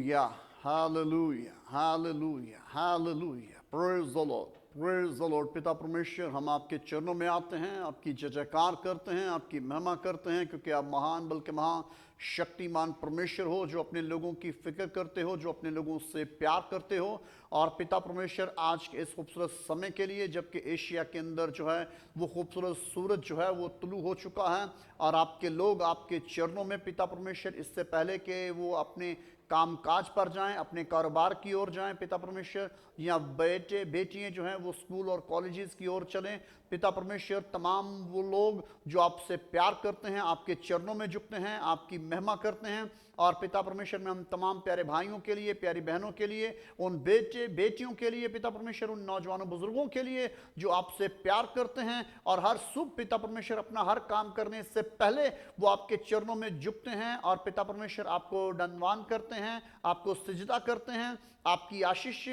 Hallelujah. Hallelujah. Hallelujah. Hallelujah. Praise the Lord. Praise the Lord. पिता परमेश्वर, हम आपके चरणों में आते हैं, आपकी जय जयकार करते हैं, आपकी महिमा करते हैं, क्योंकि आप महान बल्कि महान शक्तिमान परमेश्वर हो, जो अपने लोगों की फिक्र करते हो, जो अपने लोगों से प्यार करते हो। और पिता परमेश्वर, आज के इस खूबसूरत समय के लिए, जबकि एशिया के अंदर जो है वो खूबसूरत सूरज जो है वो तुलू हो चुका है, और आपके लोग आपके चरणों में पिता परमेश्वर, इससे पहले कि वो अपने कामकाज पर जाएं, अपने कारोबार की ओर जाएं पिता परमेश्वर, या बेटे बेटियां जो हैं वो स्कूल और कॉलेजेस की ओर चलें पिता परमेश्वर, तमाम वो लोग जो आपसे प्यार करते हैं, आपके चरणों में झुकते हैं, आपकी महिमा करते हैं। और पिता परमेश्वर में हम तमाम प्यारे भाइयों के लिए, प्यारी बहनों के लिए, उन बेटे बेटियों के लिए पिता परमेश्वर, उन नौजवानों बुजुर्गों के लिए जो आपसे प्यार करते हैं, और हर सुबह पिता परमेश्वर अपना हर काम करने से पहले वो आपके चरणों में झुकते हैं, और पिता परमेश्वर आपको दंडवान करते हैं, आपको सिजदा करते हैं, आपकी आशीष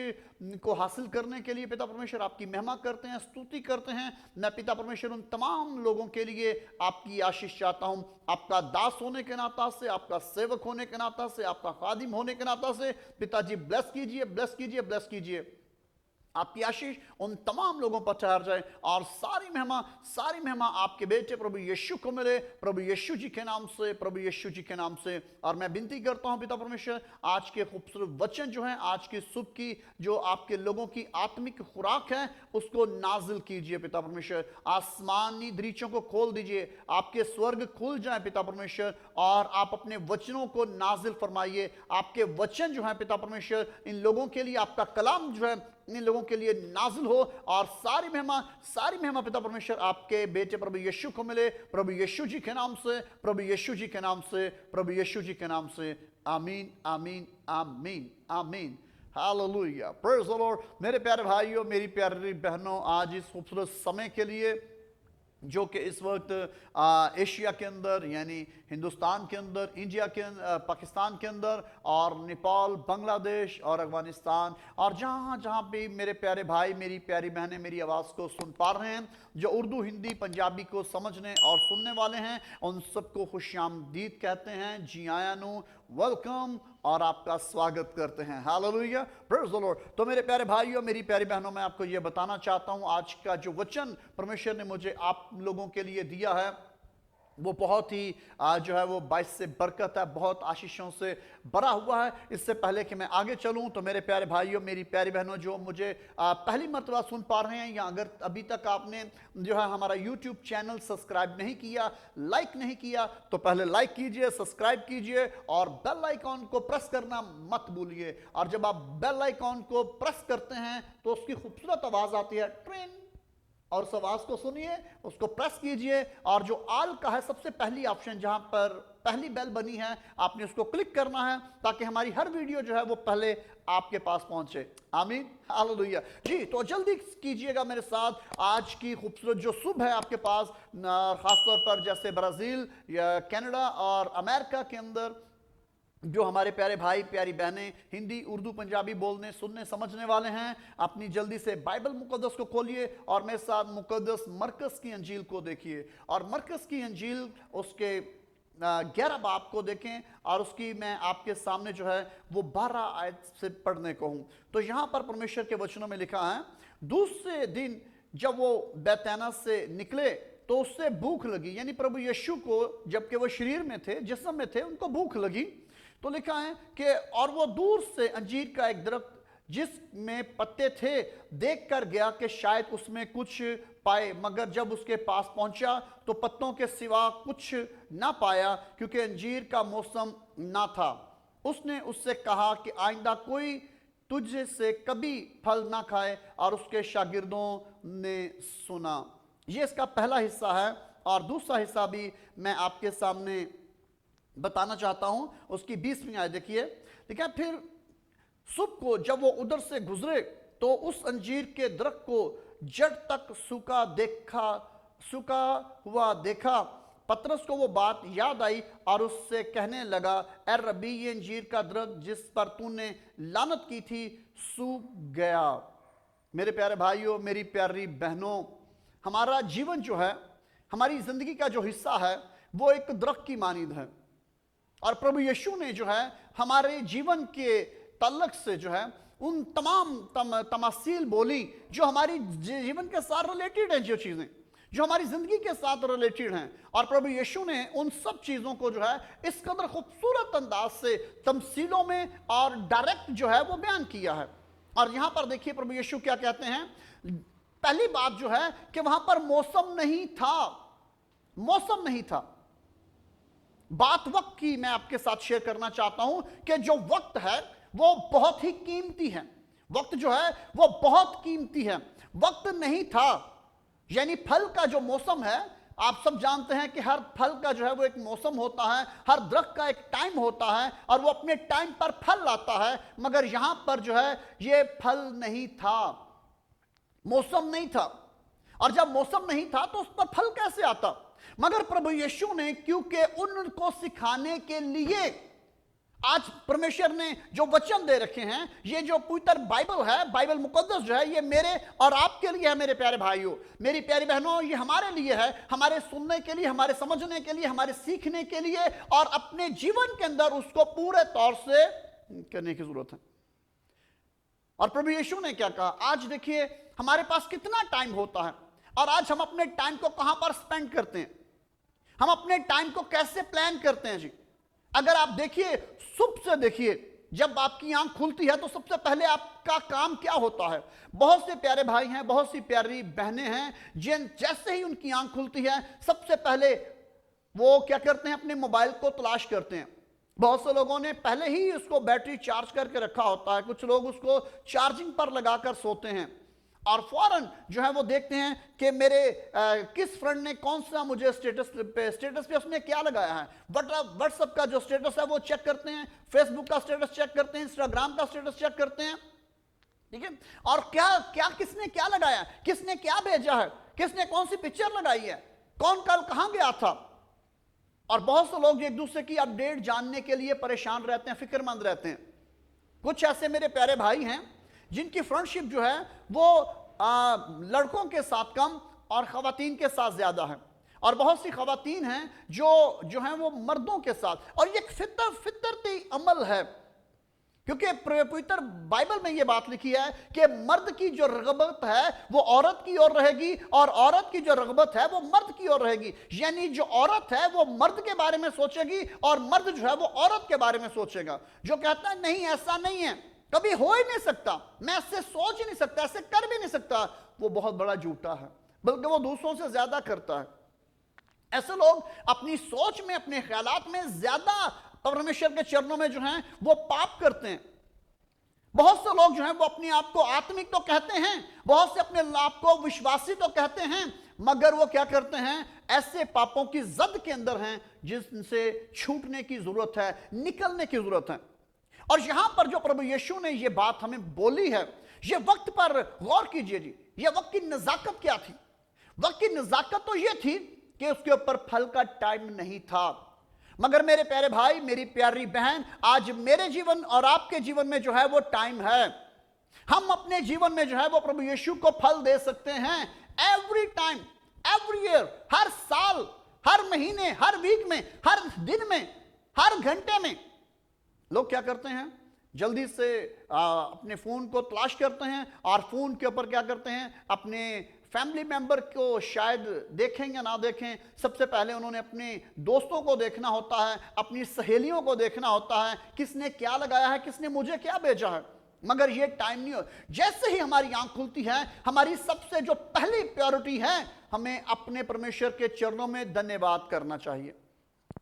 को हासिल करने के लिए पिता परमेश्वर आपकी महिमा करते हैं, स्तुति करते हैं। मैं पिता परमेश्वर उन तमाम लोगों के लिए आपकी आशीष चाहता हूं, आपका दास होने के नाता से, आपका सेवक होने के नाता से, आपका खादिम होने के नाता से पिताजी ब्लेस कीजिए, ब्लेस कीजिए, ब्लेस कीजिए। आपकी आशीष उन तमाम लोगों पर ठहर जाए, और सारी महिमा आपके बेटे प्रभु यीशु को मिले, प्रभु यीशु जी के नाम से, प्रभु यीशु जी के नाम से। और मैं विनती करता हूं पिता परमेश्वर, आज के खूबसूरत वचन जो हैं, आज की सुबह की जो आपके लोगों की आत्मिक खुराक है, उसको नाजिल कीजिए पिता परमेश्वर। आसमानी दरीचों को खोल दीजिए, आपके स्वर्ग खुल जाए पिता परमेश्वर, और आप अपने वचनों को नाजिल फरमाइए। आपके वचन जो है पिता परमेश्वर, इन लोगों के लिए, आपका कलाम जो है इन लोगों के लिए नाजिल हो, और सारी महिमा पिता परमेश्वर आपके बेटे प्रभु यीशु को मिले, प्रभु यीशु जी के नाम से, प्रभु यीशु जी के नाम से, प्रभु यीशु जी के नाम से। आमीन, आमीन, आमीन, आमीन। Hallelujah, praise the Lord. मेरे प्यारे भाइयों, मेरी प्यारी बहनों, आज इस खूबसूरत समय के लिए जो कि इस वक्त एशिया के अंदर, यानी हिंदुस्तान के अंदर, इंडिया के अंदर, पाकिस्तान के अंदर, और नेपाल, बांग्लादेश और अफगानिस्तान, और जहाँ जहाँ भी मेरे प्यारे भाई, मेरी प्यारी बहनें मेरी आवाज़ को सुन पा रहे हैं, जो उर्दू, हिंदी, पंजाबी को समझने और सुनने वाले हैं, उन सबको खुशामदीद कहते हैं, जी आयानू, वेलकम, और आपका स्वागत करते हैं। Hallelujah, praise the Lord. तो मेरे प्यारे भाइयों, मेरी प्यारी बहनों, मैं आपको यह बताना चाहता हूं, आज का जो वचन परमेश्वर ने मुझे आप लोगों के लिए दिया है, वो बहुत ही जो है वो बाइस से बरकत है, बहुत आशीषों से भरा हुआ है। इससे पहले कि मैं आगे चलूं, तो मेरे प्यारे भाइयों, मेरी प्यारी बहनों, जो मुझे पहली मर्तबा सुन पा रहे हैं, या अगर अभी तक आपने जो है हमारा यूट्यूब चैनल सब्सक्राइब नहीं किया, लाइक नहीं किया, तो पहले लाइक कीजिए, सब्सक्राइब कीजिए, और बेल आइकॉन को प्रेस करना मत भूलिए। और जब आप बेल आइकॉन को प्रेस करते हैं तो उसकी खूबसूरत आवाज आती है, ट्रेन, और उस आवाज को सुनिए, उसको प्रेस कीजिए, और जो आल का है सबसे पहली ऑप्शन, जहां पर पहली बेल बनी है, आपने उसको क्लिक करना है, ताकि हमारी हर वीडियो जो है वो पहले आपके पास पहुंचे। आमीन, हालेलुया जी। तो जल्दी कीजिएगा मेरे साथ, आज की खूबसूरत जो सुबह है आपके पास, खासतौर पर जैसे ब्राजील या कनाडा और अमेरिका के अंदर जो हमारे प्यारे भाई, प्यारी बहनें हिंदी, उर्दू, पंजाबी बोलने, सुनने, समझने वाले हैं, अपनी जल्दी से बाइबल मुकद्दस को खोलिए, और मेरे साथ मुकद्दस मरकस की अंजील को देखिए। और मरकस की अंजील उसके 11 बाब को देखें, और उसकी मैं आपके सामने जो है वो 12 आयत से पढ़ने को हूं। तो यहां पर परमेश्वर के वचनों में लिखा है, दूसरे दिन जब वो बैतैना से निकले तो उससे भूख लगी, यानी प्रभु यीशु को जबकि वो शरीर में थे, जिस्म में थे, उनको भूख लगी। तो लिखा है कि और वो दूर से अंजीर का एक दरख्त जिसमें पत्ते थे देख कर गया कि शायद उसमें कुछ पाए, मगर जब उसके पास पहुंचा तो पत्तों के सिवा कुछ ना पाया, क्योंकि अंजीर का मौसम ना था। उसने उससे कहा कि आइंदा कोई तुझे से कभी फल ना खाए, और उसके शागिर्दों ने सुना। ये इसका पहला हिस्सा है, और दूसरा हिस्सा भी मैं आपके सामने बताना चाहता हूं। उसकी 20वीं आयत देखिए, ठीक है। फिर सुबह को जब वो उधर से गुजरे तो उस अंजीर के दरख्त को जड़ तक सूखा हुआ देखा। पतरस को वो बात याद आई, और उससे कहने लगा, ए रब्बी, ये अंजीर का दरख्त जिस पर तूने लानत की थी सूख गया। मेरे प्यारे भाइयों, मेरी प्यारी बहनों, हमारा जीवन जो है, हमारी जिंदगी का जो हिस्सा है, वो एक दरख्त की मानिंद है। और प्रभु यीशु ने जो है हमारे जीवन के तल्लक से जो है उन तमाम तमासील बोली जो हमारी जीवन के साथ रिलेटेड है, जो चीजें जो हमारी जिंदगी के साथ रिलेटेड हैं। और प्रभु यीशु ने उन सब चीजों को जो है इस कदर खूबसूरत अंदाज से तमसीलों में और डायरेक्ट जो है वो बयान किया है। और यहां पर देखिए प्रभु यीशु क्या कहते हैं। पहली बात जो है कि वहां पर मौसम नहीं था, मौसम नहीं था। बात वक्त की मैं आपके साथ शेयर करना चाहता हूं कि जो वक्त है वो बहुत ही कीमती है। वक्त जो है वो बहुत कीमती है। वक्त नहीं था, यानी फल का जो मौसम है, आप सब जानते हैं कि हर फल का जो है वो एक मौसम होता है, हर दरख्त का एक टाइम होता है और वो अपने टाइम पर फल लाता है। मगर यहां पर जो है ये फल नहीं था, मौसम नहीं था। और जब मौसम नहीं था तो उस पर फल कैसे आता? मगर प्रभु यीशु ने, क्योंकि उनको सिखाने के लिए आज परमेश्वर ने जो वचन दे रखे हैं, ये जो पवित्र बाइबल है, बाइबल मुकद्दस जो है, ये मेरे और आपके लिए है मेरे प्यारे भाइयों, मेरी प्यारी बहनों, ये हमारे लिए है, हमारे सुनने के लिए, हमारे समझने के लिए, हमारे सीखने के लिए और अपने जीवन के अंदर उसको पूरे तौर से करने की जरूरत है। और प्रभु यीशु ने क्या कहा? आज देखिए हमारे पास कितना टाइम होता है और आज हम अपने टाइम को कहां पर स्पेंड करते हैं, हम अपने टाइम को कैसे प्लान करते हैं जी। अगर आप देखिए, सुबह से देखिए, जब आपकी आंख खुलती है तो सबसे पहले आपका काम क्या होता है? बहुत से प्यारे भाई हैं, बहुत सी प्यारी बहनें हैं जिन जैसे ही उनकी आंख खुलती है सबसे पहले वो क्या करते हैं? अपने मोबाइल को तलाश करते हैं। बहुत से लोगों ने पहले ही उसको बैटरी चार्ज करके रखा होता है, कुछ लोग उसको चार्जिंग पर लगाकर सोते हैं और फौरन जो है वो देखते हैं कि मेरे किस फ्रेंड ने कौन सा मुझे स्टेटस पे उसने क्या लगाया है। व्हाट्सएप का जो स्टेटस है वो चेक करते हैं, फेसबुक का स्टेटस चेक करते हैं, इंस्टाग्राम का स्टेटस चेक करते हैं, ठीक है। और क्या क्या किसने क्या लगाया, किसने क्या भेजा है, किसने कौन सी पिक्चर लगाई है, कौन कल कहां गया था। और बहुत से लोग एक दूसरे की अपडेट जानने के लिए परेशान रहते हैं, फिक्रमंद रहते हैं। कुछ ऐसे मेरे प्यारे भाई हैं जिनकी फ्रेंडशिप जो है वो लड़कों के साथ कम और खवातीन के साथ ज्यादा है, और बहुत सी खवातीन हैं जो हैं वो मर्दों के साथ। और ये फितरती अमल है, क्योंकि पवित्र बाइबल में ये बात लिखी है कि मर्द की जो रगबत है वो औरत की ओर रहेगी और औरत की जो रगबत है वो मर्द की ओर रहेगी। यानी जो औरत है वो मर्द के बारे में सोचेगी और मर्द जो है वो औरत के बारे में सोचेगा। जो कहता है नहीं ऐसा नहीं है, कभी हो ही नहीं सकता, मैं ऐसे सोच ही नहीं सकता, ऐसे कर भी नहीं सकता, वो बहुत बड़ा झूठा है, बल्कि वो दूसरों से ज्यादा करता है। ऐसे लोग अपनी सोच में, अपने ख्यालात में ज्यादा परमेश्वर के चरणों में जो हैं वो पाप करते हैं। बहुत से लोग जो हैं वो अपने आप को आत्मिक तो कहते हैं, बहुत से अपने आप को विश्वासी तो कहते हैं, मगर वो क्या करते हैं? ऐसे पापों की जद के अंदर हैं जिनसे छूटने की जरूरत है, निकलने की जरूरत है। और यहां पर जो प्रभु यीशु ने ये बात हमें बोली है, ये वक्त पर गौर कीजिए जी। ये वक्त की नजाकत क्या थी? वक्त की नजाकत तो ये थी कि उसके ऊपर फल का टाइम नहीं था। मगर मेरे प्यारे भाई, मेरी प्यारी बहन, आज मेरे जीवन और आपके जीवन में जो है वो टाइम है। हम अपने जीवन में जो है वो प्रभु यीशु को फल दे सकते हैं। एवरी टाइम, एवरी ईयर, हर साल, हर महीने, हर वीक में, हर दिन में, हर घंटे में लोग क्या करते हैं? जल्दी से अपने फोन को तलाश करते हैं और फोन के ऊपर क्या करते हैं? अपने फैमिली मेंबर को शायद देखें या ना देखें, सबसे पहले उन्होंने अपने दोस्तों को देखना होता है, अपनी सहेलियों को देखना होता है, किसने क्या लगाया है, किसने मुझे क्या भेजा है। मगर ये टाइम नहीं हो। जैसे ही हमारी आंख खुलती है, हमारी सबसे जो पहली प्रायोरिटी है, हमें अपने परमेश्वर के चरणों में धन्यवाद करना चाहिए,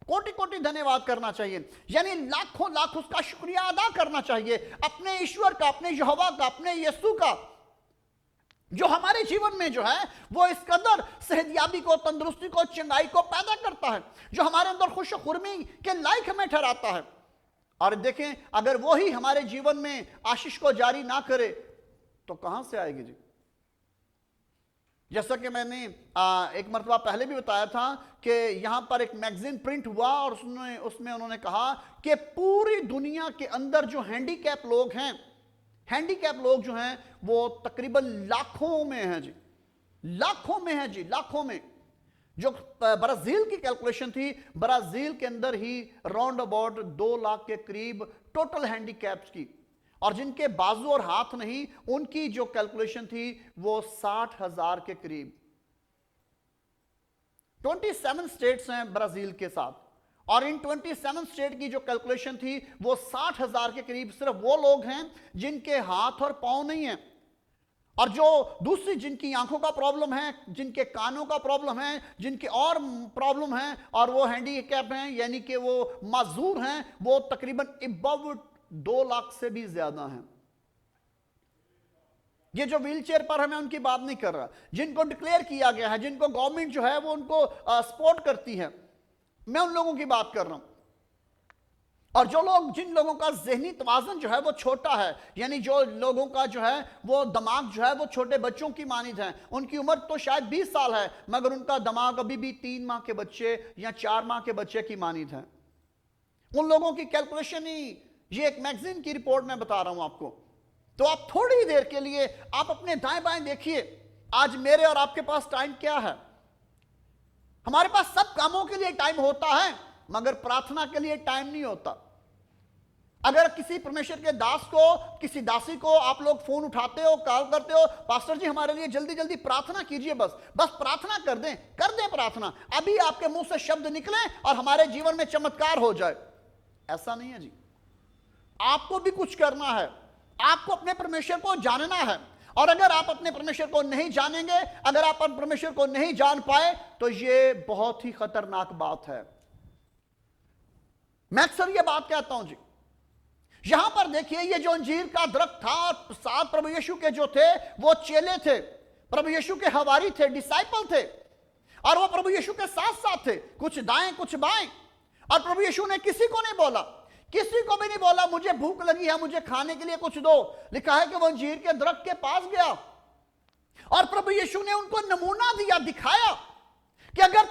कोटि कोटि धन्यवाद करना चाहिए, यानी लाखों लाख उसका शुक्रिया अदा करना चाहिए, अपने ईश्वर का, अपने यहोवा का, अपने यीशु का, जो हमारे जीवन में जो है वो इस कदर सेहतयाबी को, तंदुरुस्ती को, चंगाई को पैदा करता है, जो हमारे अंदर खुशखुर्मी के लायक हमें ठहराता है। और देखें, अगर वो ही हमारे जीवन में आशीष को जारी ना करे तो कहां से आएगी जी। जैसा कि मैंने एक मरतबा पहले भी बताया था कि यहां पर एक मैगजीन प्रिंट हुआ और उसमें उन्होंने कहा कि पूरी दुनिया के अंदर जो हैंडीकैप लोग हैं, हैंडीकैप लोग जो हैं वो तकरीबन लाखों में हैं जी, लाखों में हैं जी, लाखों में। जो ब्राजील की कैलकुलेशन थी, ब्राजील के अंदर ही राउंड अबाउट 2 लाख के करीब टोटल हैंडीकैप्स की, और जिनके बाजू और हाथ नहीं, उनकी जो कैलकुलेशन थी वो 60,000 के करीब। 27 स्टेट्स हैं ब्राजील के साथ, और इन 27 स्टेट की जो कैलकुलेशन थी वो 60,000 के करीब सिर्फ वो लोग हैं जिनके हाथ और पांव नहीं है, और जो दूसरी जिनकी आंखों का प्रॉब्लम है, जिनके कानों का प्रॉब्लम है, जिनके और प्रॉब्लम है, और वो हैंडीकैप हैं, यानी कि वो माजूर हैं, वो तकरीबन अबव 2 लाख से भी ज्यादा हैं। ये जो व्हीलचेयर पर है, मैं उनकी बात नहीं कर रहा, जिनको डिक्लेयर किया गया है, जिनको गवर्नमेंट जो है वो उनको सपोर्ट करती है, मैं उन लोगों की बात कर रहा हूं। और जो लोग, जिन लोगों का ज़हनी तवाज़ुन जो है वो छोटा है, यानी जो लोगों का जो है वो दिमाग जो है वो छोटे बच्चों की मानिद है, उनकी उम्र तो शायद 20 साल है मगर उनका दिमाग अभी भी 3 माह के बच्चे या 4 माह के बच्चे की मानिद है। उन लोगों की कैलकुलेशन ही, ये एक मैगजीन की रिपोर्ट में बता रहा हूं आपको। तो आप थोड़ी देर के लिए आप अपने दाएं बाएं देखिए, आज मेरे और आपके पास टाइम क्या है? हमारे पास सब कामों के लिए टाइम होता है मगर प्रार्थना के लिए टाइम नहीं होता। अगर किसी परमेश्वर के दास को, किसी दासी को आप लोग फोन उठाते हो, कॉल करते हो, पास्टर जी हमारे लिए जल्दी जल्दी प्रार्थना कीजिए, बस प्रार्थना कर दें प्रार्थना, अभी आपके मुंह से शब्द निकले और हमारे जीवन में चमत्कार हो जाए, ऐसा नहीं है जी। आपको भी कुछ करना है, आपको अपने परमेश्वर को जानना है, और अगर आप अपने परमेश्वर को नहीं जानेंगे, अगर आप अपने परमेश्वर को नहीं जान पाए तो ये बहुत ही खतरनाक बात है। मैं अक्सर ये बात कहता हूं जी। यहां पर देखिए, ये जो अंजीर का दरख्त था, 7 प्रभु यीशु के जो थे वो चेले थे, प्रभु यीशु के हवारी थे, डिसाइपल थे, और वो प्रभु यीशु के साथ साथ थे, कुछ दाएं कुछ बाएं। और प्रभु यीशु ने किसी को नहीं बोला, किसी को भी नहीं बोला मुझे भूख लगी है, मुझे खाने के लिए कुछ दो। लिखा है कि वो अंजीर के दरख्त के पास गया और प्रभु यीशु ने उनको नमूना दिया, दिखाया कि अगर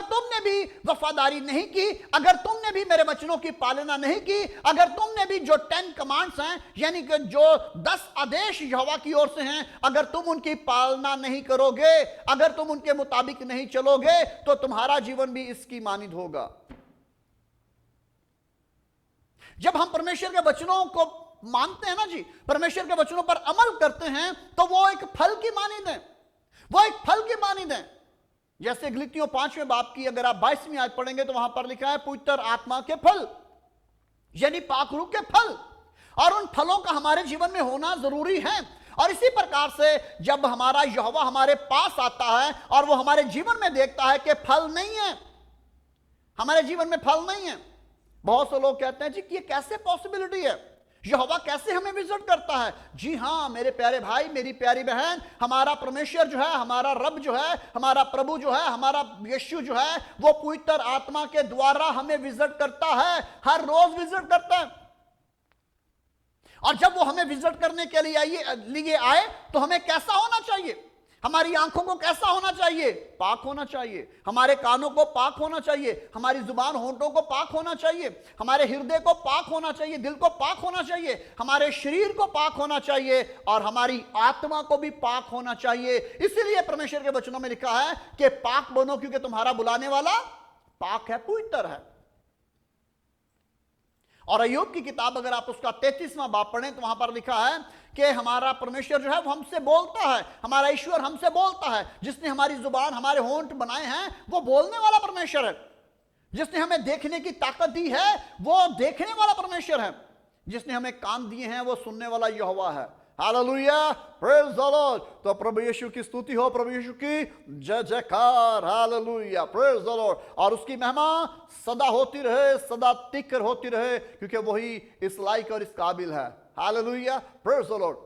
तुमने भी वफादारी नहीं की, अगर तुमने भी मेरे वचनों की पालना नहीं की, अगर तुमने भी जो 10 कमांड्स हैं, यानी कि जो 10 आदेश यहोवा की ओर से हैं, अगर तुम उनकी पालना नहीं करोगे, अगर तुम उनके मुताबिक नहीं चलोगे, तो तुम्हारा जीवन भी इसकी मानिद होगा। जब हम परमेश्वर के वचनों को मानते हैं ना जी, परमेश्वर के वचनों पर अमल करते हैं, तो वो एक फल की मानिद है, वो एक फल की मानिद है। जैसे गलातियों 5वें बाब की अगर आप 22वीं आयत पढ़ेंगे तो वहां पर लिखा है पवित्र आत्मा के फल, यानी पाक रूह के फल, और उन फलों का हमारे जीवन में होना जरूरी है। और इसी प्रकार से जब हमारा यहोवा हमारे पास आता है और वो हमारे जीवन में देखता है कि फल नहीं है, हमारे जीवन में फल नहीं है, बहुत से लोग कहते हैं जी कि ये कैसे पॉसिबिलिटी है, यहोवा कैसे हमें विजिट करता है? जी हां मेरे प्यारे भाई, मेरी प्यारी बहन, हमारा परमेश्वर जो है, हमारा रब जो है, हमारा प्रभु जो है, हमारा यीशु जो है, वो पवित्र आत्मा के द्वारा हमें विजिट करता है, हर रोज विजिट करता है। और जब वो हमें विजिट करने के लिए आए तो हमें कैसा होना चाहिए? हमारी आंखों को कैसा होना चाहिए? पाक होना चाहिए। हमारे कानों को पाक होना चाहिए, हमारी जुबान होंठों को पाक होना चाहिए, हमारे हृदय को पाक होना चाहिए, दिल को पाक होना चाहिए, हमारे शरीर को पाक होना चाहिए, और हमारी आत्मा को भी पाक होना चाहिए। इसीलिए परमेश्वर के वचनों में लिखा है कि पाक बनो क्योंकि तुम्हारा बुलाने वाला पाक है, पवित्र है। और अय्यूब की किताब अगर आप उसका 33वां बाब पढ़ें तो वहां पर लिखा है कि हमारा परमेश्वर जो है वो हमसे बोलता है, हमारा ईश्वर हमसे बोलता है, जिसने हमारी जुबान, हमारे होंठ बनाए हैं, वो बोलने वाला परमेश्वर है। जिसने हमें देखने की ताकत दी है वो देखने वाला परमेश्वर है। जिसने हमें कान दिए हैं वो सुनने वाला यहोवा है। Hallelujah, praise the Lord. तो प्रभु यीशु की स्तुति हो, प्रभु यीशु की जय जयकार, हालेलुया, प्रेज द लॉर्ड। और उसकी महिमा सदा होती रहे, सदा तिक्र होती रहे, क्योंकि वही इस लायक और इस काबिल है। हालेलुया, प्रेज द लॉर्ड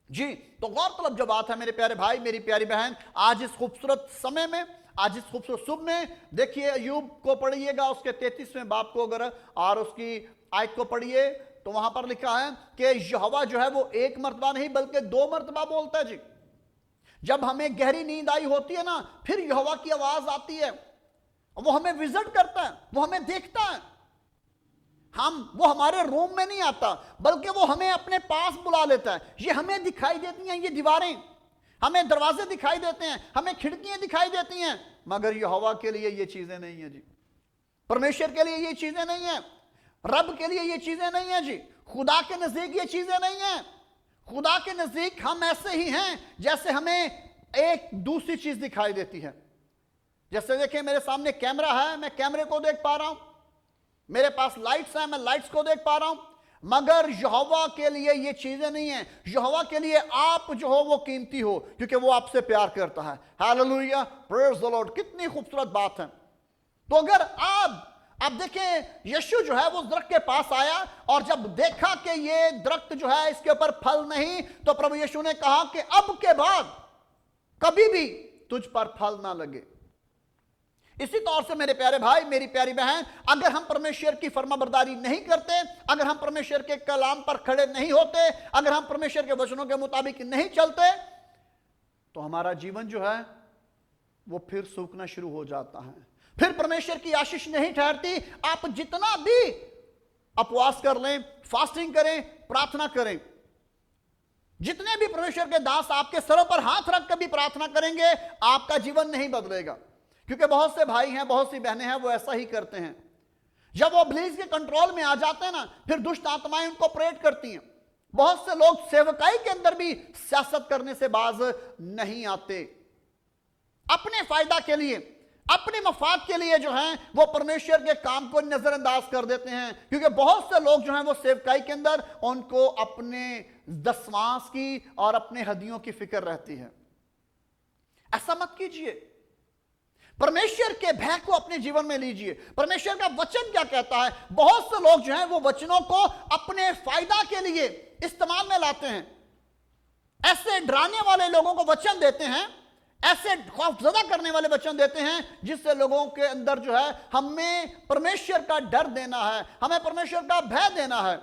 जी। तो गौरतलब जो बात है मेरे प्यारे भाई, मेरी प्यारी बहन, आज इस खूबसूरत समय में, आज इस खूबसूरत सुबह में देखिए, अय्यूब को पढ़िएगा, उसके 33वें बाब को अगर, और उसकी आयत को पढ़िए तो वहां पर लिखा है कि यहोवा जो है वो एक मर्तबा नहीं बल्कि 2 मर्तबा बोलता है जी। जब हमें गहरी नींद आई होती है ना, फिर यहोवा की आवाज आती है, वो हमें विजिट करता है, वो हमें देखता है। वो हमारे रूम में नहीं आता बल्कि वो हमें अपने पास बुला लेता है। ये हमें दिखाई देती हैं ये दीवारें, हमें दरवाजे दिखाई देते हैं, हमें खिड़कियां दिखाई देती हैं, मगर यहोवा के लिए ये चीजें नहीं है जी। परमेश्वर के लिए ये चीजें नहीं है, रब के लिए ये चीजें नहीं है जी। खुदा के नजदीक ये चीजें नहीं है। खुदा के नजदीक हम ऐसे ही हैं जैसे हमें एक दूसरी चीज दिखाई देती है। जैसे देखिए मेरे सामने कैमरा है, मैं कैमरे को देख पा रहा हूं, मेरे पास लाइट्स हैं, मैं लाइट्स को देख पा रहा हूं, मगर यहोवा के लिए ये चीजें नहीं है। यहोवा के लिए आप जो हो वो कीमती हो, क्योंकि वो आपसे प्यार करता है। Hallelujah, praise the Lord. कितनी खूबसूरत बात है। तो अगर आप देखें, यीशु जो है वो दरख्त के पास आया और जब देखा कि ये दरख्त जो है इसके ऊपर फल नहीं, तो प्रभु यीशु ने कहा कि अब के बाद कभी भी तुझ पर फल ना लगे। इसी तौर से मेरे प्यारे भाई, मेरी प्यारी बहन, अगर हम परमेश्वर की फरमाबरदारी नहीं करते, अगर हम परमेश्वर के कलाम पर खड़े नहीं होते, अगर हम परमेश्वर के वचनों के मुताबिक नहीं चलते, तो हमारा जीवन जो है वो फिर सूखना शुरू हो जाता है, फिर परमेश्वर की आशीष नहीं ठहरती। आप जितना भी उपवास कर लें, फास्टिंग करें, प्रार्थना करें, जितने भी परमेश्वर के दास आपके सरों पर हाथ रख कर भी प्रार्थना करेंगे, आपका जीवन नहीं बदलेगा। क्योंकि बहुत से भाई हैं, बहुत सी बहनें हैं, वो ऐसा ही करते हैं। जब वो इब्लीस के कंट्रोल में आ जाते हैं ना, फिर दुष्ट आत्माएं उनको प्रेरित करती हैं। बहुत से लोग सेवकाई के अंदर भी सियासत करने से बाज नहीं आते। अपने फायदा के लिए, अपने मफाद के लिए जो है वो परमेश्वर के काम को नजरअंदाज कर देते हैं। क्योंकि बहुत से लोग जो हैं वो सेवकाई के अंदर उनको अपने दसवांस की और अपने हदियों की फिक्र रहती है। ऐसा मत कीजिए। परमेश्वर के भय को अपने जीवन में लीजिए। परमेश्वर का वचन क्या कहता है? बहुत से लोग जो हैं वो वचनों को अपने फायदा के लिए इस्तेमाल में लाते हैं। ऐसे डराने वाले लोगों को वचन देते हैं, ऐसे खौफजदा करने वाले वचन देते हैं जिससे लोगों के अंदर जो है हमें परमेश्वर का डर देना है, हमें परमेश्वर का भय देना है,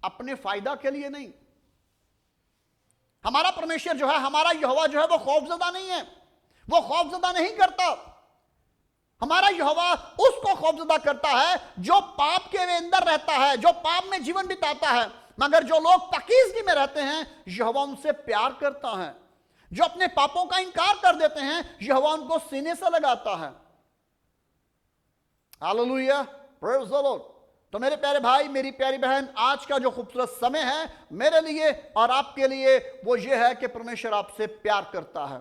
अपने फायदा के लिए नहीं। हमारा परमेश्वर जो है, हमारा यहोवा जो है वो खौफजदा नहीं है, वो खौफजदा नहीं करता। हमारा यहोवा उसको खौफजदा करता है जो पाप के अंदर रहता है, जो पाप में जीवन बिताता है। मगर जो लोग पाकीज़गी में रहते हैं, यहोवा उनसे प्यार करता है। जो अपने पापों का इनकार कर देते हैं, यहोवा उनको सीने से लगाता है। Hallelujah, praise the Lord. तो मेरे प्यारे भाई, मेरी प्यारी बहन, आज का जो खूबसूरत समय है मेरे लिए और आपके लिए, वो ये है कि परमेश्वर आपसे प्यार करता है।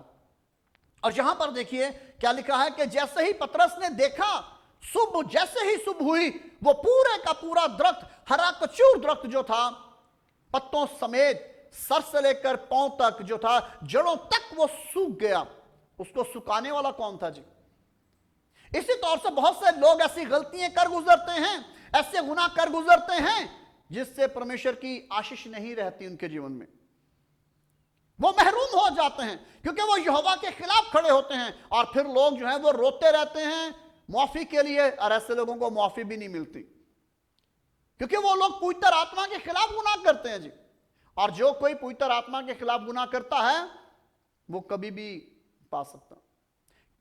और यहां पर देखिए क्या लिखा है कि जैसे ही पतरस ने देखा, सुबह जैसे ही सुबह हुई, वो पूरे का पूरा दरख्त, हरा कचूर दरख्त जो था, पत्तों समेत सर से लेकर पांव तक जो था, जड़ों तक वो सूख गया। उसको सुखाने वाला कौन था जी? इसी तौर से बहुत से लोग ऐसी गलतियां कर गुजरते हैं, ऐसे गुनाह कर गुजरते हैं जिससे परमेश्वर की आशीष नहीं रहती उनके जीवन में। वो महरूम हो जाते हैं क्योंकि वो यहोवा के खिलाफ खड़े होते हैं। और फिर लोग जो है वो रोते रहते हैं मुआफी के लिए, और ऐसे लोगों को मुआफी भी नहीं मिलती क्योंकि वो लोग पवित्र आत्मा के खिलाफ गुनाह करते हैं जी। और जो कोई पवित्र आत्मा के खिलाफ गुनाह करता है वो कभी भी पा सकता,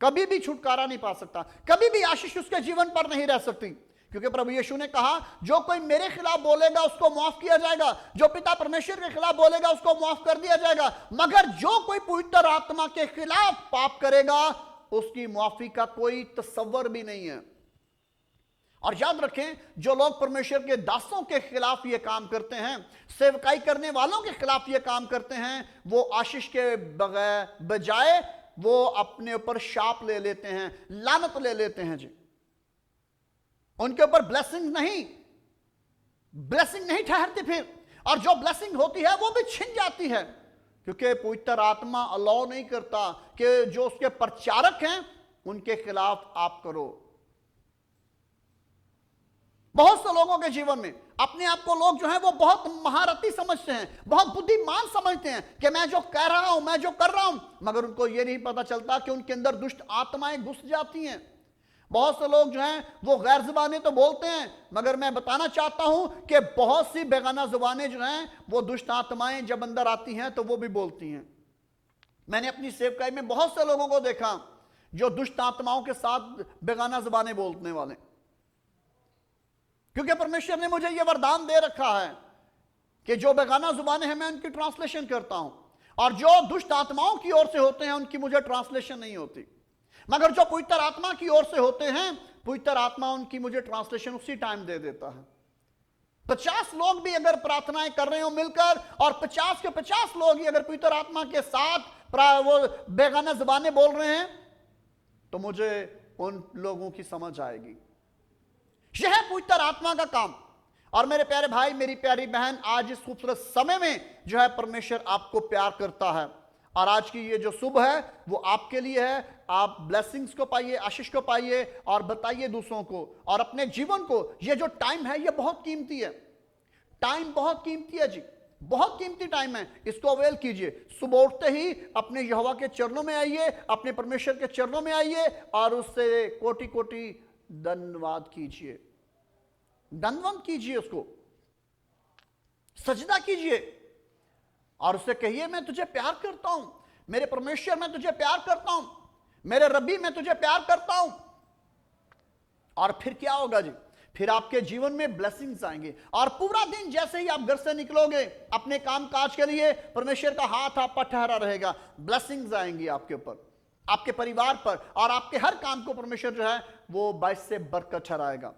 कभी भी छुटकारा नहीं पा सकता, कभी भी आशीष उसके जीवन पर नहीं रह सकती। क्योंकि प्रभु यीशु ने कहा, जो कोई मेरे खिलाफ बोलेगा उसको माफ किया जाएगा, जो पिता परमेश्वर के खिलाफ बोलेगा उसको माफ कर दिया जाएगा, मगर जो कोई पवित्र आत्मा के खिलाफ पाप करेगा उसकी माफी का कोई तसव्वुर भी नहीं है। और याद रखें, जो लोग परमेश्वर के दासों के खिलाफ ये काम करते हैं, सेवकाई करने वालों के खिलाफ ये काम करते हैं, वो आशीष के बजाय वो अपने ऊपर शाप ले लेते हैं, लानत ले लेते हैं जी। उनके ऊपर ब्लेसिंग नहीं ठहरती फिर, और जो ब्लेसिंग होती है वो भी छिन जाती है। क्योंकि पवित्र आत्मा अलाउ नहीं करता कि जो उसके प्रचारक हैं उनके खिलाफ आप करो। बहुत से लोगों के जीवन में अपने आप को लोग जो हैं वो बहुत महारथी समझते हैं, बहुत बुद्धिमान समझते हैं कि मैं जो कह रहा हूं, मैं जो कर रहा हूं, मगर उनको ये नहीं पता चलता कि उनके अंदर दुष्ट आत्माएं घुस जाती हैं। बहुत से लोग जो हैं वो गैर जुबानें तो बोलते हैं, मगर मैं बताना चाहता हूं कि बहुत सी बेगाना जुबानें जो हैं वो दुष्ट आत्माएं जब अंदर आती हैं तो वो भी बोलती हैं। मैंने अपनी सेवकाई में बहुत से लोगों को देखा जो दुष्ट आत्माओं के साथ बेगाना जुबानें बोलने वाले, क्योंकि परमेश्वर ने मुझे यह वरदान दे रखा है कि जो बेगाना जुबानें हैं मैं उनकी ट्रांसलेशन करता हूं। और जो दुष्ट आत्माओं की ओर से होते हैं उनकी मुझे ट्रांसलेशन नहीं होती, मगर जो पवित्र आत्मा की ओर से होते हैं, पवित्र आत्मा उनकी मुझे ट्रांसलेशन उसी टाइम दे देता है। 50 लोग भी अगर प्रार्थनाएं कर रहे हो मिलकर, और 50 के 50 लोग ही अगर पवित्र आत्मा के साथ वो बेगाना ज़बानें बोल रहे हैं, तो मुझे उन लोगों की समझ आएगी। यह है पवित्र आत्मा का काम। और मेरे प्यारे भाई, मेरी प्यारी बहन, आज इस खूबसूरत समय में जो है परमेश्वर आपको प्यार करता है, और आज की ये जो सुबह है वो आपके लिए है। आप ब्लेसिंग्स को पाइए, आशीष को पाइए, और बताइए दूसरों को और अपने जीवन को। ये जो टाइम है ये बहुत कीमती है। टाइम बहुत कीमती है जी, बहुत कीमती टाइम है। इसको अवेल कीजिए। सुबह उठते ही अपने यहोवा के चरणों में आइए, अपने परमेश्वर के चरणों में आइए, और उससे कोटि कोटि धन्यवाद कीजिए, धन्यवाद कीजिए, उसको सजदा कीजिए, और उससे कहिए मैं तुझे प्यार करता हूं, मेरे परमेश्वर मैं तुझे प्यार करता हूं, मेरे रब्बी मैं तुझे प्यार करता हूं। और फिर क्या होगा जी? फिर आपके जीवन में ब्लेसिंग्स आएंगे, और पूरा दिन जैसे ही आप घर से निकलोगे अपने काम काज के लिए, परमेश्वर का हाथ आप पर ठहरा रहेगा। ब्लेसिंग्स आएंगी आपके ऊपर, आपके परिवार पर, और आपके हर काम को परमेश्वर जो है वो 22 से बरकत ठहराएगा।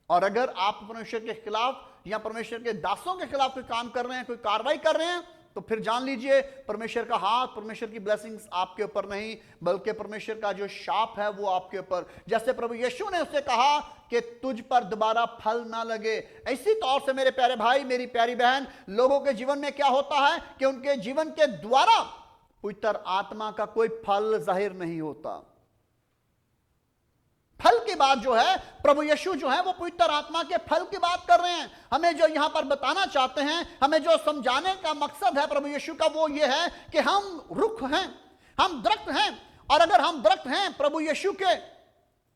और अगर आप परमेश्वर के खिलाफ या परमेश्वर के दासों के खिलाफ कोई काम कर रहे हैं, कोई कार्रवाई कर रहे हैं, तो फिर जान लीजिए परमेश्वर का हाथ, परमेश्वर की ब्लेसिंग्स आपके ऊपर नहीं, बल्कि परमेश्वर का जो शाप है वो आपके ऊपर। जैसे प्रभु यीशु ने उससे कहा कि तुझ पर दोबारा फल ना लगे, इसी तौर से मेरे प्यारे भाई, मेरी प्यारी बहन, लोगों के जीवन में क्या होता है कि उनके जीवन के द्वारा पवित्र आत्मा का कोई फल जाहिर नहीं होता। फल की बात जो है, प्रभु यीशु जो है वो पवित्र आत्मा के फल की बात कर रहे हैं। हमें जो यहां पर बताना चाहते हैं, हमें जो समझाने का मकसद है प्रभु यीशु का, वो ये है कि हम रुख हैं, हम दरख्त हैं, और अगर हम दरख्त हैं प्रभु यीशु के,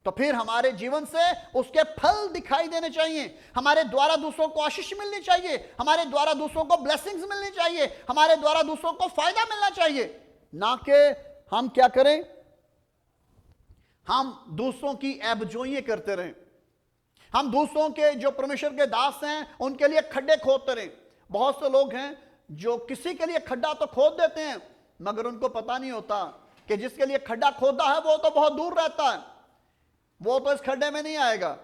तो फिर हमारे जीवन से उसके फल दिखाई देने चाहिए। हमारे द्वारा दूसरों को आशीष मिलनी चाहिए, हमारे द्वारा दूसरों को ब्लेसिंग्स मिलनी चाहिए, हमारे द्वारा दूसरों को फायदा मिलना चाहिए, ना कि हम क्या करें, हम दूसरों की ऐबजोइयां करते रहें, हम दूसरों के जो परमेश्वर के दास हैं उनके लिए खड्डे खोदते रहें। बहुत से लोग हैं जो किसी के लिए खड्डा तो खोद देते हैं, मगर उनको पता नहीं होता कि जिसके लिए खड्डा खोदा है वो तो बहुत दूर रहता है, वो तो इस खड्डे में नहीं आएगा।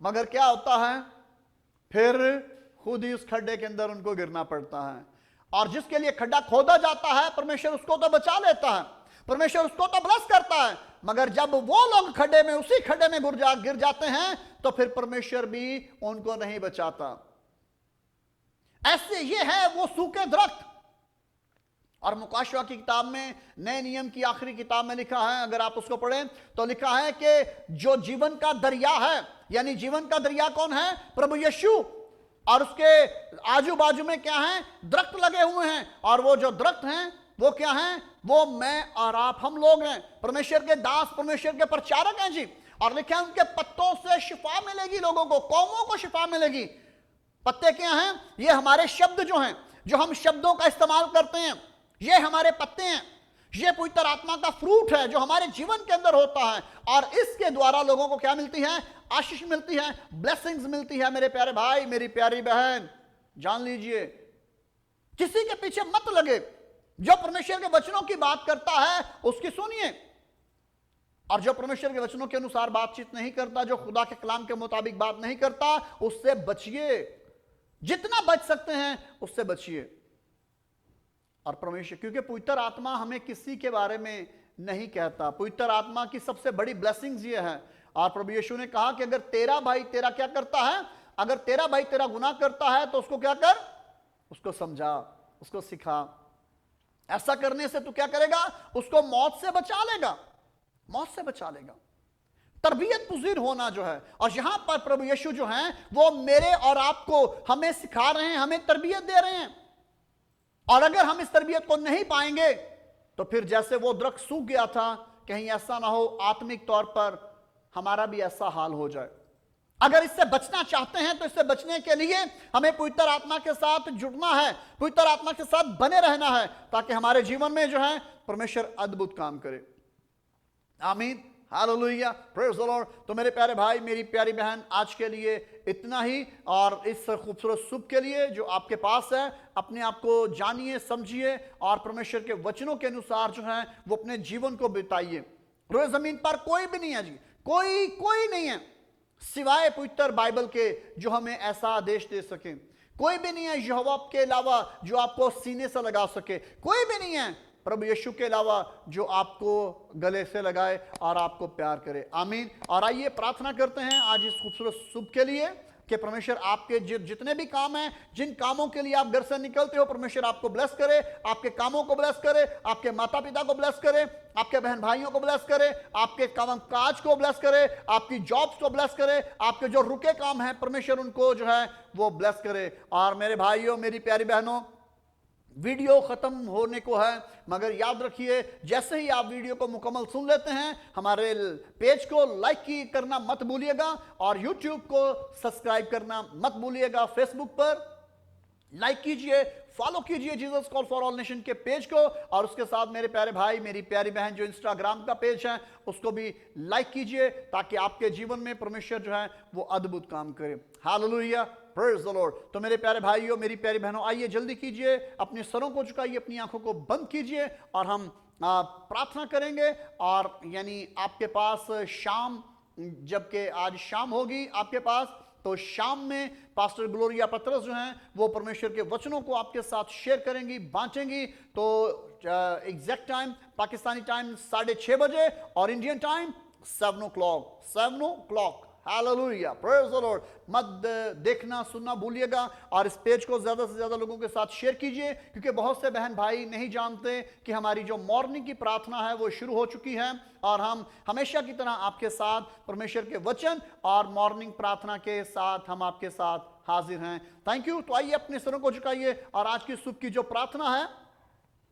मगर क्या होता है, फिर खुद ही उस खड्डे के अंदर उनको गिरना पड़ता है। और जिसके लिए खड्डा खोदा जाता है परमेश्वर उसको तो बचा लेता है, परमेश्वर उसको तो ब्लेस करता है, मगर जब वो लोग खड्डे में, उसी खड्डे में गिर जाते हैं, तो फिर परमेश्वर भी उनको नहीं बचाता। ऐसे ये है वो सूखे दरख्त। और मुकाशवा की किताब में, नए नियम की आखिरी किताब में लिखा है, अगर आप उसको पढ़ें तो लिखा है कि जो जीवन का दरिया है, यानी जीवन का दरिया कौन है? प्रभु यीशु। और उसके आजू बाजू में क्या है? दरख्त लगे हुए हैं, और वो जो दरख्त हैं वो क्या हैं? वो मैं और आप, हम लोग हैं, परमेश्वर के दास, परमेश्वर के प्रचारक हैं जी। और लिखा है उनके पत्तों से शिफा मिलेगी, लोगों को, कौमों को शिफा मिलेगी। पत्ते क्या हैं? ये हमारे शब्द जो हैं, जो हम शब्दों का इस्तेमाल करते हैं, ये हमारे पत्ते हैं। ये पवित्र आत्मा का फ्रूट है जो हमारे जीवन के अंदर होता है, और इसके द्वारा लोगों को क्या मिलती है? आशीष मिलती है, ब्लेसिंग्स मिलती है। मेरे प्यारे भाई, मेरी प्यारी बहन, जान लीजिए, किसी के पीछे मत लगे। जो परमेश्वर के वचनों की बात करता है उसकी सुनिए, और जो परमेश्वर के वचनों के अनुसार बातचीत नहीं करता, जो खुदा के कलाम के मुताबिक बात नहीं करता, उससे बचिए। जितना बच सकते हैं उससे बचिए। और परमेश्वर, क्योंकि पवित्र आत्मा हमें किसी के बारे में नहीं कहता। पवित्र आत्मा की सबसे बड़ी ब्लेसिंग्स ये है। और प्रभु यीशु ने कहा कि अगर तेरा भाई तेरा क्या करता है, अगर तेरा भाई तेरा गुनाह करता है तो उसको क्या कर? उसको समझा, उसको सिखा। ऐसा करने से तू क्या करेगा? उसको मौत से बचा लेगा, मौत से बचा लेगा। तरबियत पुजीर होना जो है, और यहां पर प्रभु यीशु जो है वो मेरे और आपको, हमें सिखा रहे हैं, हमें तरबियत दे रहे हैं। और अगर हम इस तरबियत को नहीं पाएंगे तो फिर जैसे वो दरख्त सूख गया था, कहीं ऐसा ना हो आत्मिक तौर पर हमारा भी ऐसा हाल हो जाए। अगर इससे बचना चाहते हैं तो इससे बचने के लिए हमें पवित्र आत्मा के साथ जुड़ना है, पवित्र आत्मा के साथ बने रहना है, ताकि हमारे जीवन में जो है परमेश्वर अद्भुत काम करे। आमीन, हालेलुया, प्रेज द लॉर्ड। तो मेरे प्यारे भाई, मेरी प्यारी बहन, आज के लिए इतना ही। और इस खूबसूरत सुबह के लिए जो आपके पास है, अपने आप को जानिए, समझिए और परमेश्वर के वचनों के अनुसार जो है वो अपने जीवन को बिताइए। रोए जमीन पर कोई भी नहीं है जी, कोई नहीं है सिवाय पवित्र बाइबल के जो हमें ऐसा आदेश दे सके। कोई भी नहीं है यहोवा के अलावा जो आपको सीने से लगा सके। कोई भी नहीं है प्रभु यीशु के अलावा जो आपको गले से लगाए और आपको प्यार करे। आमीन। और आइए प्रार्थना करते हैं आज इस खूबसूरत सुबह के लिए कि परमेश्वर आपके जितने भी काम हैं, जिन कामों के लिए आप घर से निकलते हो, परमेश्वर आपको ब्लेस करे, आपके कामों को ब्लेस करे, आपके माता पिता को ब्लेस करे, आपके बहन भाइयों को ब्लेस करे, आपके काम काज को ब्लेस करे, आपकी जॉब्स को ब्लेस करे, आपके जो रुके काम हैं परमेश्वर उनको जो है वो ब्लेस करे। और मेरे भाइयों, मेरी प्यारी बहनों, वीडियो खत्म होने को है, मगर याद रखिए जैसे ही आप वीडियो को मुकम्मल सुन लेते हैं, हमारे पेज को लाइक करना मत भूलिएगा और यूट्यूब को सब्सक्राइब करना मत भूलिएगा। फेसबुक पर लाइक कीजिए, फॉलो कीजिए Jesus call for all nation के पेज को, और उसके साथ मेरे प्यारे भाई, मेरी प्यारी बहन जो इंस्टाग्राम का पेज है उसको भी लाइक कीजिए, ताकि आपके जीवन में परमेश्वर जो है वो अद्भुत काम करे। Hallelujah, praise the Lord. तो मेरे प्यारे भाइयों, मेरी प्यारी बहनों, आइए जल्दी कीजिए, अपने सरों को झुकाइए, अपनी आंखों को बंद कीजिए और हम प्रार्थना करेंगे। और यानी आपके पास शाम, जबकि आज शाम होगी आपके पास, तो शाम में पास्टर ग्लोरिया पतरस जो हैं वो परमेश्वर के वचनों को आपके साथ शेयर करेंगी, बांटेंगी। तो एग्जैक्ट टाइम पाकिस्तानी टाइम 6:30 बजे और Indian time 7 o'clock। Hallelujah, praise the Lord. मत देखना सुनना भूलिएगा और इस पेज को ज्यादा से ज्यादा लोगों के साथ शेयर कीजिए, क्योंकि बहुत से बहन भाई नहीं जानते कि हमारी जो मॉर्निंग की प्रार्थना है वो शुरू हो चुकी है, और हम हमेशा की तरह आपके साथ परमेश्वर के वचन और मॉर्निंग प्रार्थना के साथ हम आपके साथ हाजिर हैं। Thank you. तो आइए अपने सरों को झुकाइए और आज की सुबह की जो प्रार्थना है,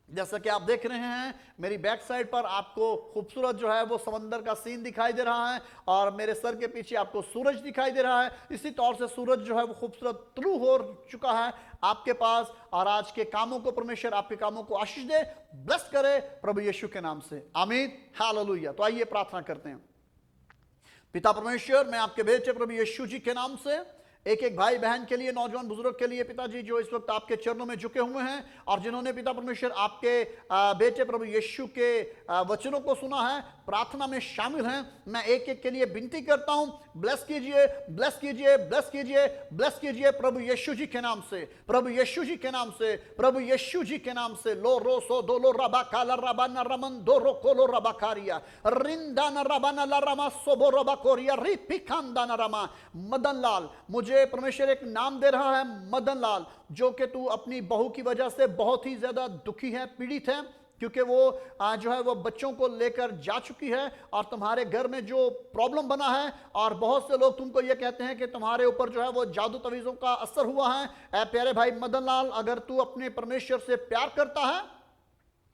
जैसा कि आप देख रहे हैं मेरी बैक साइड पर आपको खूबसूरत जो है वो समंदर का सीन दिखाई दे रहा है, और मेरे सर के पीछे आपको सूरज दिखाई दे रहा है। इसी तौर से सूरज जो है वो खूबसूरत तुलू हो चुका है आपके पास। और आज के कामों को परमेश्वर आपके कामों को आशीष दे, ब्लेस करे प्रभु यीशु के नाम से, आमीन। हालेलुया। तो आइए प्रार्थना करते हैं। पिता परमेश्वर, मैं आपके बेटे प्रभु यीशु जी के नाम से एक एक भाई बहन के लिए, नौजवान बुजुर्ग के लिए पिताजी जो इस वक्त आपके चरणों में झुके हुए हैं, और जिन्होंने पिता परमेश्वर आपके बेटे प्रभु यीशु के वचनों को सुना है, प्रार्थना में शामिल हैं, मैं एक एक के लिए विनती करता हूं, ब्लेस कीजिए, ब्लेस कीजिए, ब्लेस कीजिए, ब्लेस कीजिए प्रभु यीशु जी के नाम से, प्रभु यीशु जी के नाम से, प्रभु यीशु जी के नाम से। लो रो सो दो लो रबा काला रबा न रमन दो रो कोलो रबा कारिया रिंदा न रबा न ला रमा सोबो रबा कोरिया रिपिकांदा न रमा। मदन लाल, मुझे परमेश्वर एक नाम दे रहा है, मदन लाल, जो कि तू अपनी बहू की वजह से बहुत ही ज्यादा दुखी है, पीड़ित है, क्योंकि वो जो है वो बच्चों को लेकर जा चुकी है, और तुम्हारे घर में जो प्रॉब्लम बना है, और बहुत से लोग तुमको ये कहते हैं कि तुम्हारे ऊपर जो है वो जादू तवीज़ों का असर हुआ है। ऐ प्यारे भाई मदन लाल, अगर तू अपने परमेश्वर से प्यार करता है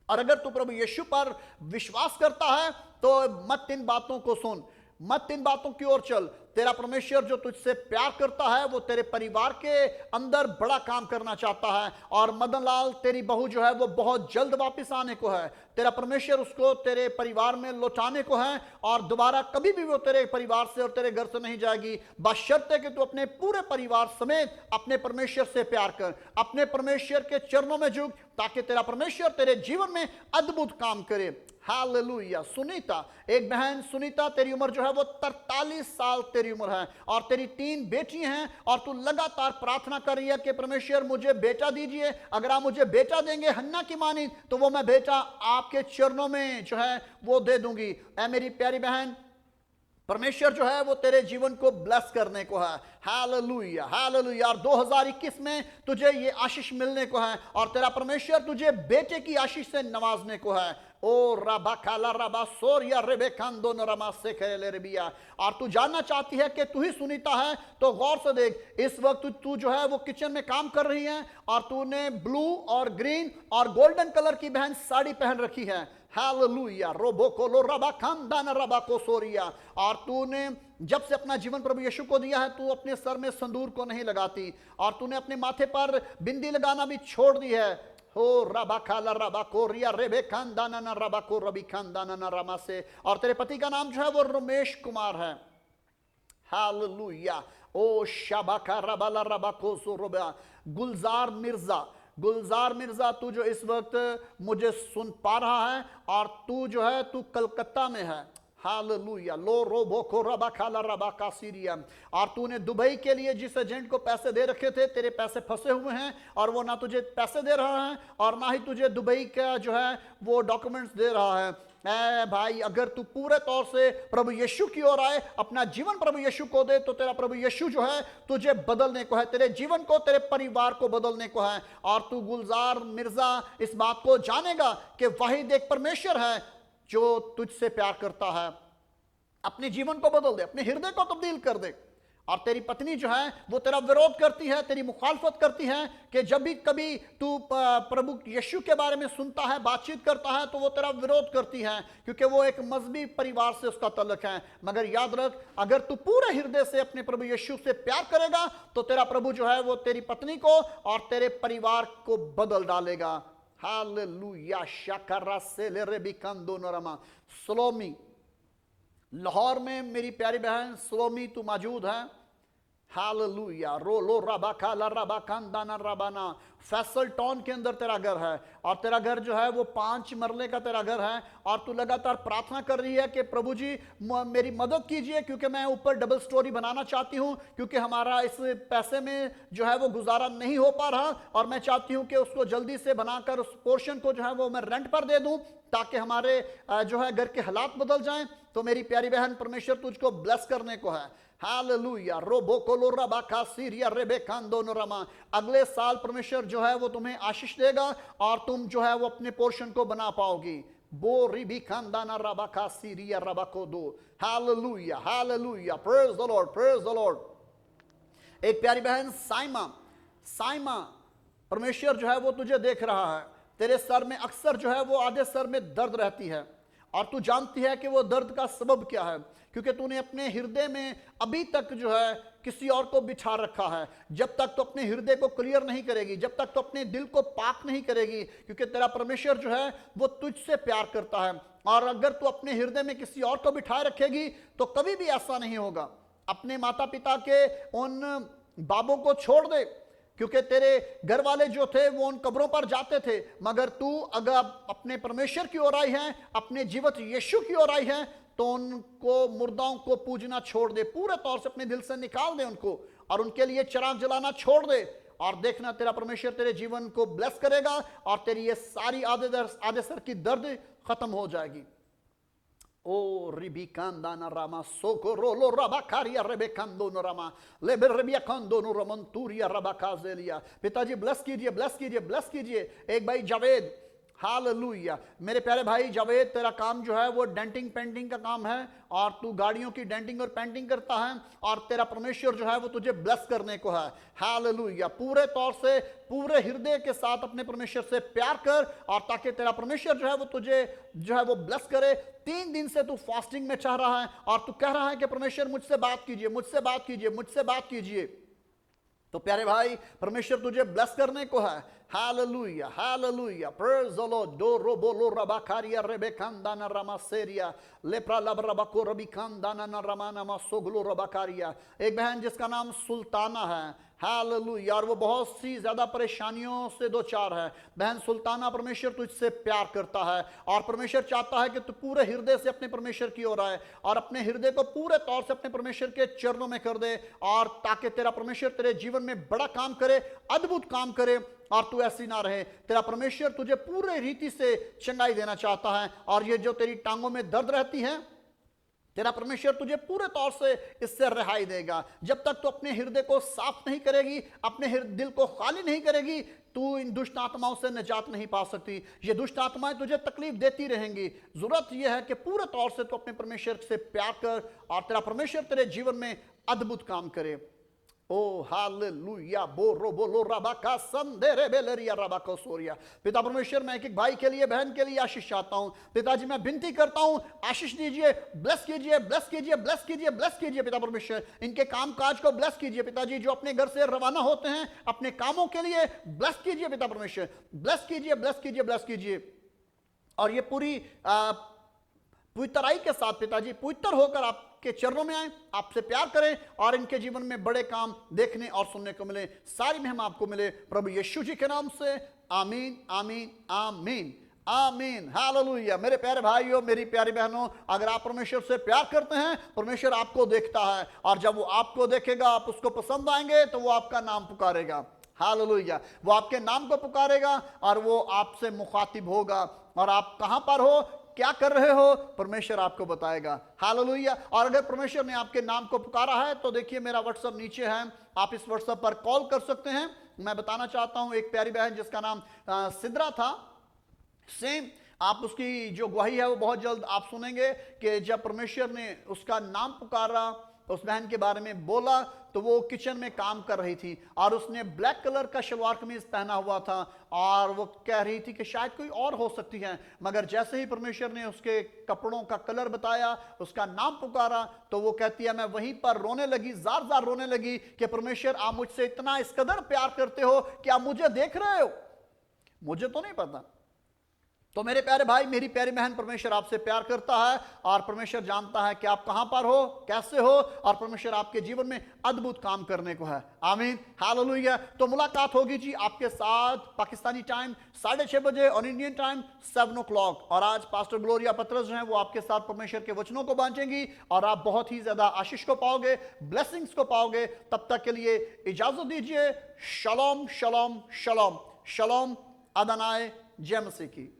और अगर तू प्रभु यीशु पर विश्वास करता है, तो मत इन बातों को सुन, मत इन बातों की ओर चल। तेरा परमेश्वर जो तुझसे प्यार करता है वो तेरे परिवार के अंदर बड़ा काम करना चाहता है। और मदन लाल, तेरी बहू जो है वो बहुत जल्द वापस आने को है, तेरा परमेश्वर उसको तेरे परिवार में लौटाने को है, और दोबारा कभी भी वो तेरे परिवार से और तेरे घर से नहीं जाएगी, बशर्ते कि तू अपने पूरे परिवार समेत अपने परमेश्वर से प्यार कर, अपने परमेश्वर के चरणों में झुक, ताकि तेरा परमेश्वर तेरे जीवन में अद्भुत काम करे। हालेलुया। सुनीता, एक बहन सुनीता, तेरी उम्र जो है वो 43 साल तेरी उम्र है, और तेरी 3 बेटी हैं, और तू लगातार प्रार्थना कर रही है कि परमेश्वर मुझे बेटा दीजिए, अगर आप मुझे बेटा देंगे हन्ना की मानी, तो वो मैं बेटा आपके चरणों में जो है वो दे दूंगी। ऐ मेरी प्यारी बहन, परमेश्वर जो है वो तेरे जीवन को ब्लेस करने को है। Hallelujah, hallelujah. और 2021 में तुझे ये आशीष मिलने को है, और तेरा परमेश्वर तुझे बेटे की आशीष से नवाजने को है। ओ रबा काला रबा सोरिया रेबे कांदो नरमा से खेले रेबिया। और तू जानना चाहती है कि तू ही सुनीता है, तो गौर से देख, इस वक्त तू जो है वो किचन में काम कर रही है, और तूने ब्लू और ग्रीन और गोल्डन कलर की बहन साड़ी पहन रखी है। हालेलुया। रोबो कोलो रबा खानदान रबा को सोरिया। और तूने जब से अपना जीवन प्रभु यीशु को दिया है, तू अपने सर में संदूर को नहीं लगाती, और तूने अपने माथे पर बिंदी लगाना भी छोड़ दी है। हो रबाकाला रबाकोरिया रेबे खानदाना रबाको रबी खानदाना रमा से। और तेरे पति का नाम जो है वो रमेश कुमार है। हालेलुया। ओ शाबाका रबाला रबाको सोरोबा। गुलजार मिर्जा, गुलजार मिर्जा, तू जो इस वक्त मुझे सुन पा रहा है और तू जो है तू कलकत्ता में है। हालेलुया। लो रोबो को रबा खाला रबा का सीरिया। और तूने दुबई के लिए जिस एजेंट को पैसे दे रखे थे, तेरे पैसे फंसे हुए हैं और वो ना तुझे पैसे दे रहा है और ना ही तुझे दुबई का जो है वो डॉक्यूमेंट्स दे रहा है। ऐ भाई, अगर तू पूरे तौर से प्रभु यीशु की ओर आए, अपना जीवन प्रभु यीशु को दे, तो तेरा प्रभु यीशु जो है तुझे बदलने को है, तेरे जीवन को, तेरे परिवार को बदलने को है। और तू गुलजार मिर्जा इस बात को जानेगा कि वाहिद एक परमेश्वर है जो तुझसे प्यार करता है। अपने जीवन को बदल दे, अपने हृदय को तब्दील कर दे। और तेरी पत्नी जो है वो तेरा विरोध करती है, तेरी मुखालफत करती है कि जब भी कभी तू प्रभु यीशु के बारे में सुनता है, बातचीत करता है, तो वो तेरा विरोध करती है क्योंकि वो एक मजहबी परिवार से उसका तल्लुक है। मगर याद रख, अगर तू पूरे हृदय से अपने प्रभु यीशु से प्यार करेगा तो तेरा प्रभु जो है वो तेरी पत्नी को और तेरे परिवार को बदल डालेगा। हालेलुया। शकरा से ले रे बिकंदो नरमा। सलोमी, लाहौर में मेरी प्यारी बहन सलोमी तू मौजूद है। हालेलुया। रोलो रबाका ला रबाकान दाना रबाना। फैसल टाउन के अंदर तेरा घर है और तेरा घर जो है वो 5 मरले का तेरा घर है और तू लगातार प्रार्थना कर रही है कि प्रभु जी मेरी मदद कीजिए, क्योंकि मैं ऊपर डबल स्टोरी बनाना चाहती हूँ, क्योंकि हमारा इस पैसे में जो है वो गुजारा नहीं हो पा रहा और मैं चाहती हूँ कि उसको जल्दी से बनाकर उस पोर्शन को जो है वो मैं रेंट पर दे दूँ ताकि हमारे जो है घर के हालात बदल जाएं। तो मेरी प्यारी बहन, परमेश्वर तुझको ब्लेस करने को है। हालेलुया। रोबो कोलो रबाका सीरिया रेबे कांदो रमा। अगले साल परमेश्वर जो है वो तुम्हें आशीष देगा और तुम जो है वो अपने पोर्शन को बना पाओगी। बो रिबी खानदाना रबाका सीरिया रबाको दो। Hallelujah, hallelujah. Praise the Lord, praise the Lord. एक प्यारी बहन साइमा, साइमा, परमेश्वर जो है वो तुझे देख रहा है। तेरे सर में अक्सर जो है वो आधे सर में दर्द रहती है और तू जानती है कि वो दर्द का सबब क्या है, क्योंकि तूने अपने हृदय में अभी तक जो है किसी और को बिठा रखा है। जब तक तो अपने हृदय को क्लियर नहीं करेगी, जब तक तो अपने दिल को पाक नहीं करेगी, क्योंकि तेरा परमेश्वर जो है वो तुझसे प्यार करता है। और अगर तू अपने हृदय में किसी और को बिठाए रखेगी तो कभी भी ऐसा नहीं होगा। अपने माता पिता के उन बाबों को छोड़ दे, क्योंकि तेरे घर वाले जो थे वो उन कब्रों पर जाते थे, मगर तू अगर अपने परमेश्वर की ओर आई है, अपने जीवित यीशु की ओर आई है, तो उनको, मुर्दाओं को पूजना छोड़ दे, पूरे तौर से अपने दिल से निकाल दे उनको और उनके लिए चिराग जलाना छोड़ दे। और देखना, तेरा परमेश्वर तेरे जीवन को ब्लेस करेगा और तेरी ये सारी आधे सर की दर्द खत्म हो जाएगी। ओ रिबिकांदाना रामा सोको रोलो रबाकारिया रेबेकांदोनो रामा लेबे रेबियाकांदोनो रमंतूरिया रबाकाजेलिया। पिताजी ब्लेस कीजिए, ब्लेस कीजिए, ब्लेस कीजिए। एक भाई जावेद, हालेलुया। मेरे प्यारे भाई जावेद, तेरा काम जो है वो डेंटिंग पेंटिंग का काम है और तू गाड़ियों की डेंटिंग और पेंटिंग करता है और तेरा परमेश्वर जो है वो तुझे ब्लेस करने को है। हालेलुया। पूरे तौर से, पूरे हृदय के साथ अपने परमेश्वर से प्यार कर और ताकि तेरा परमेश्वर जो है वो तुझे जो है वो ब्लेस करे। 3 दिन से तू फास्टिंग में चाह रहा है और तू कह रहा है कि परमेश्वर मुझसे बात कीजिए, मुझसे बात कीजिए, मुझसे बात कीजिए। तो प्यारे भाई, परमेश्वर तुझे ब्लेस करने को है। Hallelujah, hallelujah. Praise the Lord. दो रोबो लो रबाकारिया रेबेकांदाना रमासेरिया लेप्रा लबरबाको रबिकांदाना रमाना मसोगलो रबाकारिया। एक बहन जिसका नाम सुल्ताना है। हालेलुया। और वो बहुत सी ज्यादा परेशानियों से दो चार है। बहन सुल्ताना, परमेश्वर तुझसे प्यार करता है और परमेश्वर चाहता है कि तू पूरे हृदय से अपने परमेश्वर की ओर आए और अपने हृदय को पूरे तौर से अपने परमेश्वर के चरणों में कर दे, और ताकि तेरा परमेश्वर तेरे जीवन में बड़ा काम करे, अद्भुत काम करे और तू ऐसी ना रहे। तेरा परमेश्वर तुझे पूरे रीति से चंगाई देना चाहता है और ये जो तेरी टांगों में दर्द रहती है, तेरा परमेश्वर तुझे पूरे तौर से इससे रिहाई देगा। जब तक तू अपने हृदय को साफ नहीं करेगी, अपने दिल को खाली नहीं करेगी, तू इन दुष्ट आत्माओं से निजात नहीं पा सकती। ये दुष्ट आत्माएं तुझे तकलीफ देती रहेंगी। जरूरत यह है कि पूरे तौर से तू अपने परमेश्वर से प्यार कर और तेरा परमेश्वर तेरे जीवन में अद्भुत काम करे। ओ हालेलुया बोरो बोलो रबाका संदेरे बेलरिया रबाको सोरिया। पिता परमेश्वर, मैं एक एक भाई के लिए, बहन के लिए आशीष चाहता हूं। पिताजी मैं विनती करता हूं, आशीष दीजिए, ब्लेस कीजिए, ब्लेस कीजिए, ब्लेस कीजिए, ब्लेस कीजिए पिता परमेश्वर। इनके काम काज को ब्लेस कीजिए पिताजी, जो अपने घर से रवाना होते हैं अपने कामों के लिए, ब्लेस कीजिए पिता परमेश्वर, ब्लेस कीजिए, ब्लेस कीजिए, ब्लेस कीजिए। और ये पूरी पवित्राई के साथ पिताजी पवित्र होकर आपके चरणों में आए, आपसे प्यार करें और इनके जीवन में बड़े काम देखने और सुनने को मिले। सारी महिमा आपको मिले प्रभु यीशु जी के नाम से। आमीन, आमीन, आमीन, आमीन, हालेलुया। मेरे प्यारे भाइयों, मेरी प्यारी बहनों, अगर आप परमेश्वर से प्यार करते हैं, परमेश्वर आपको देखता है, और जब वो आपको देखेगा, आप उसको पसंद आएंगे, तो वो आपका नाम पुकारेगा। हालेलुया। वो आपके नाम को पुकारेगा और वो आपसे मुखातिब होगा। और आप कहां पर हो, क्या कर रहे हो, परमेश्वर आपको बताएगा। हालेलुया। और अगर परमेश्वर ने आपके नाम को पुकारा है तो देखिए मेरा व्हाट्सएप नीचे है, आप इस व्हाट्सएप पर कॉल कर सकते हैं। मैं बताना चाहता हूं, एक प्यारी बहन जिसका नाम सिद्रा था, सेम आप उसकी जो गवाही है वो बहुत जल्द आप सुनेंगे कि जब परमेश्वर ने उसका नाम पुकारा, उस बहन के बारे में बोला, तो वो किचन में काम कर रही थी और उसने ब्लैक कलर का शलवार कमीज पहना हुआ था और वो कह रही थी कि शायद कोई और हो सकती है, मगर जैसे ही परमेश्वर ने उसके कपड़ों का कलर बताया, उसका नाम पुकारा, तो वो कहती है मैं वहीं पर रोने लगी, जार जार रोने लगी कि परमेश्वर आप मुझसे इतना इस कदर प्यार करते हो कि आप मुझे देख रहे हो, मुझे तो नहीं पता। तो मेरे प्यारे भाई, मेरी प्यारी बहन, परमेश्वर आपसे प्यार करता है और परमेश्वर जानता है कि आप कहां पर हो, कैसे हो, और परमेश्वर आपके जीवन में अद्भुत काम करने को है। आमीन, हालेलुया। तो मुलाकात होगी जी आपके साथ पाकिस्तानी टाइम 6:30 बजे और इंडियन टाइम 7 o'clock। और आज पास्टर ग्लोरिया पत्रस जो है वो आपके साथ परमेश्वर के वचनों को बांटेंगी और आप बहुत ही ज्यादा आशीष को पाओगे, ब्लेसिंग्स को पाओगे। तब तक के लिए इजाजत दीजिए। शलोम, शलोम, शलोम, शलोम, अदनाए, जय मसीह की।